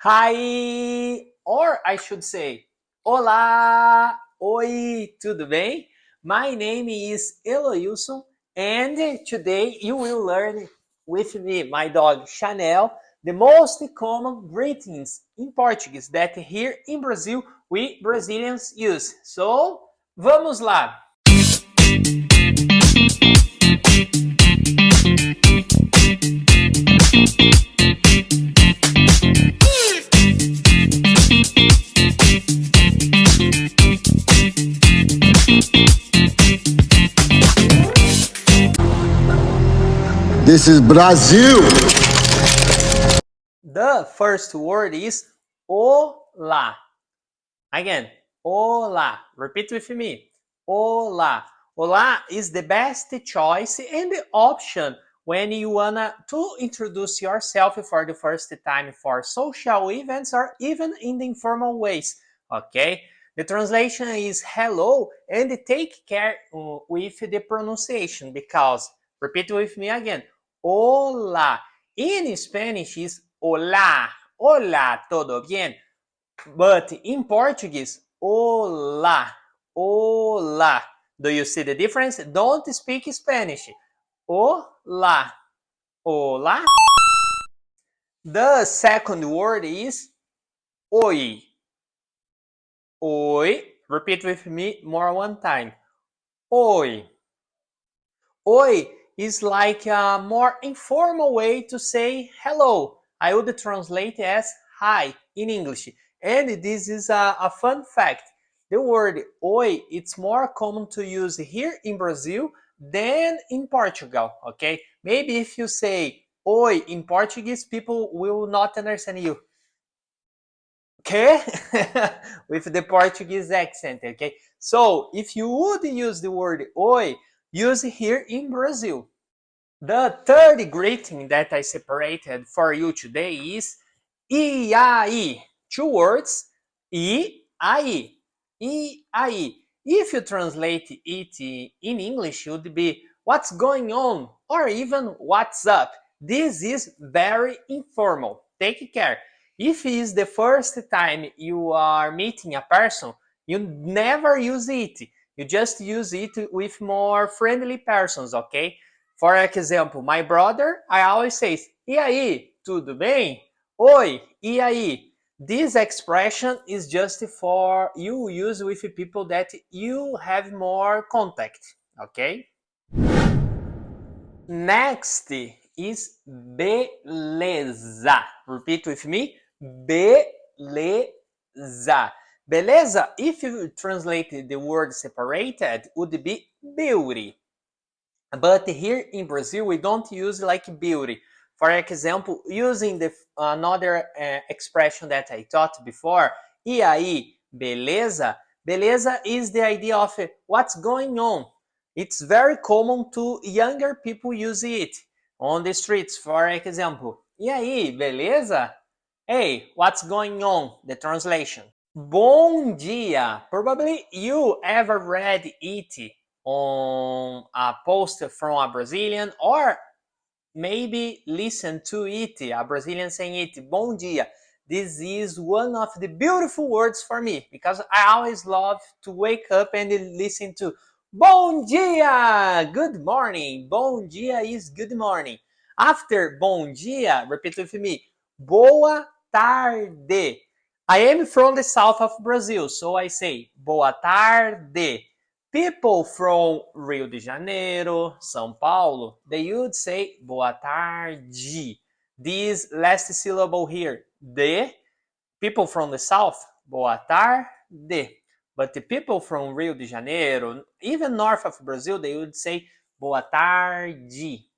Hi, or I should say, Olá, oi, tudo bem? My name is Eloilson, and today you will learn with me, my dog Chanel, the most common greetings in Portuguese that here in Brazil we Brazilians use. So, vamos lá! This is Brazil. The first word is olá. Again, olá. Repeat with me. Olá. Olá is the best choice and option when you wanna to introduce yourself for the first time for social events or even in the informal ways. Okay? The translation is hello and take care with the pronunciation because, repeat with me again, olá. In Spanish is olá. Olá, todo bien? But in Portuguese, olá, olá. Do you see the difference? Don't speak Spanish. Olá, olá. The second word is oi. Oi. Repeat with me one time. Oi. Oi is like a more informal way to say hello. I would translate as hi in English. And this is a fun fact. The word oi, it's more common to use here in Brazil than in Portugal, okay? Maybe if you say oi in Portuguese, people will not understand you. Okay? With the Portuguese accent, okay? So, if you would use the word oi, use it here in Brazil. The third greeting that I separated for you today is e aí. Two words, e aí. E aí. If you translate it in English, it would be what's going on or even what's up. This is very informal. Take care. If it is the first time you are meeting a person, you never use it. You just use it with more friendly persons, okay? For example, my brother, I always say, e aí, tudo bem? Oi, e aí? This expression is just for you use with people that you have more contact, okay? Next is beleza. Repeat with me. Beleza. Beleza, if you translate the word separated, would be beauty. But here in Brazil, we don't use like beauty. For example, using the another expression that I taught before, e aí, beleza? Beleza is the idea of what's going on. It's very common to younger people use it on the streets. For example, e aí, beleza? Hey, what's going on? The translation. Bom dia. Probably you ever read it on a post from a Brazilian or maybe listen to it, a Brazilian saying it, bom dia. This is one of the beautiful words for me because I always love to wake up and listen to bom dia, good morning. Bom dia is good morning. After bom dia, repeat with me, boa tarde. I am from the south of Brazil, so I say boa tarde. People from Rio de Janeiro, São Paulo, they would say boa tarde. This last syllable here, de. People from the south, boa tarde. But the people from Rio de Janeiro, even north of Brazil, they would say boa tarde.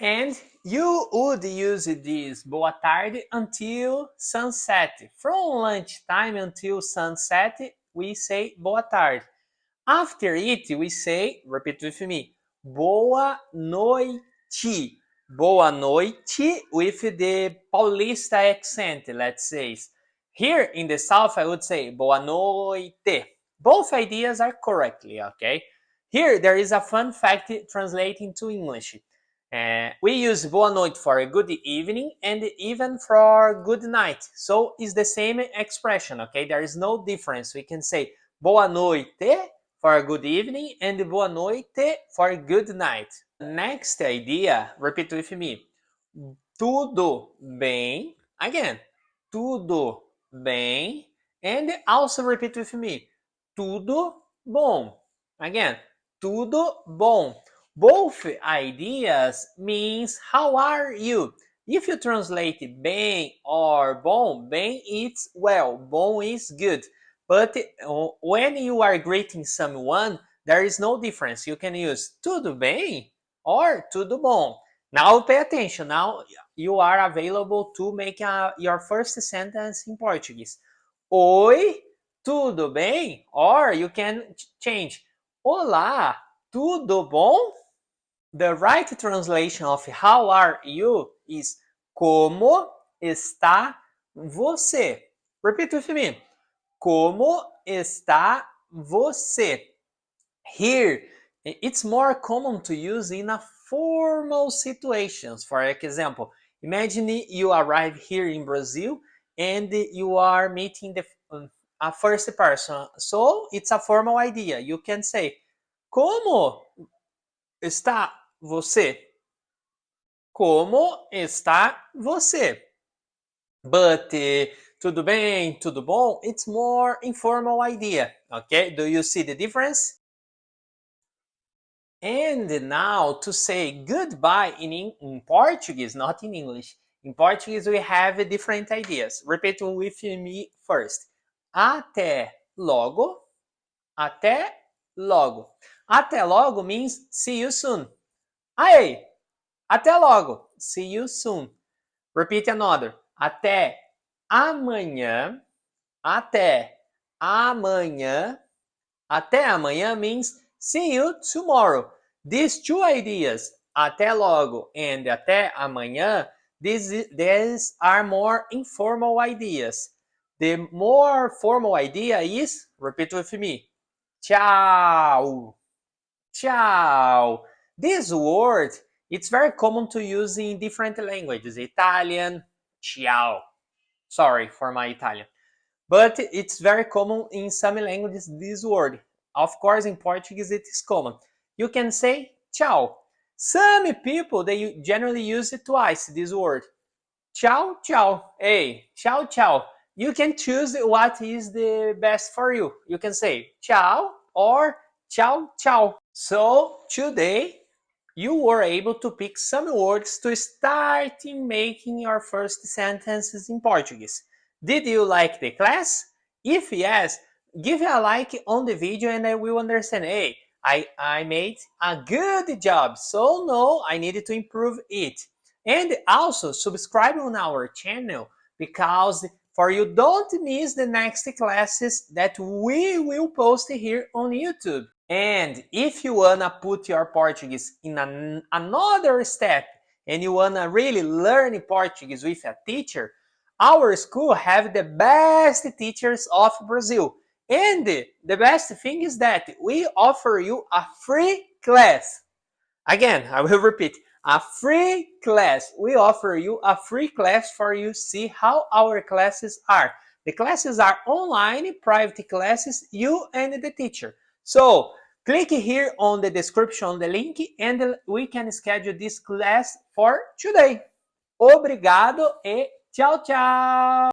And you would use this boa tarde until sunset. From lunchtime until sunset, we say boa tarde. After it, we say, repeat with me, boa noite. Boa noite with the Paulista accent, let's say. Here in the south, I would say boa noite. Both ideas are correctly, okay? Here, there is a fun fact translating to English. We use boa noite for a good evening and even for good night. So it's the same expression, okay? There is no difference. We can say boa noite for a good evening and boa noite for a good night. Next idea, repeat with me. Tudo bem. Again, tudo bem. And also repeat with me. Tudo bom. Again, tudo bom. Both ideas means how are you? If you translate bem or bom, bem it's well, bom is good. But when you are greeting someone, there is no difference. You can use tudo bem or tudo bom. Now pay attention. Now you are available to make your first sentence in Portuguese. Oi, tudo bem? Or you can change. Olá, tudo bom? The right translation of how are you is como está você? Repeat with me. Como está você? Here, it's more common to use in a formal situations. For example, imagine you arrive here in Brazil and you are meeting a first person. So it's a formal idea. You can say, como está você? Como está você? But tudo bem, tudo bom? It's more informal idea. Okay, do you see the difference? And now to say goodbye in Portuguese, not in English. In Portuguese we have different ideas. Repeat with me first. Até logo. Até logo. Até logo means see you soon. Aí, até logo. See you soon. Repeat another. Até amanhã. Até amanhã. Até amanhã means see you tomorrow. These two ideas, até logo and até amanhã, these are more informal ideas. The more formal idea is, repeat with me, tchau. Tchau. This word, it's very common to use in different languages. Italian, ciao. Sorry for my Italian. But it's very common in some languages, this word. Of course, in Portuguese, it is common. You can say tchau. Some people, they generally use it twice, this word. Tchau, tchau. Hey, tchau, tchau. You can choose what is the best for you. You can say tchau or tchau, tchau. So today, you were able to pick some words to start in making your first sentences in Portuguese. Did you like the class? If yes, give a like on the video and I will understand, hey, I made a good job, so no, I needed to improve it. And also subscribe on our channel because for you don't miss the next classes that we will post here on YouTube. And if you wanna put your Portuguese in another step and you wanna really learn Portuguese with a teacher, our school have the best teachers of Brazil. And the best thing is that we offer you a free class. Again, I will repeat, a free class. We offer you a free class for you to see how our classes are. The classes are online, private classes, you and the teacher. So click here on the description on the link and we can schedule this class for today. Obrigado e tchau, tchau!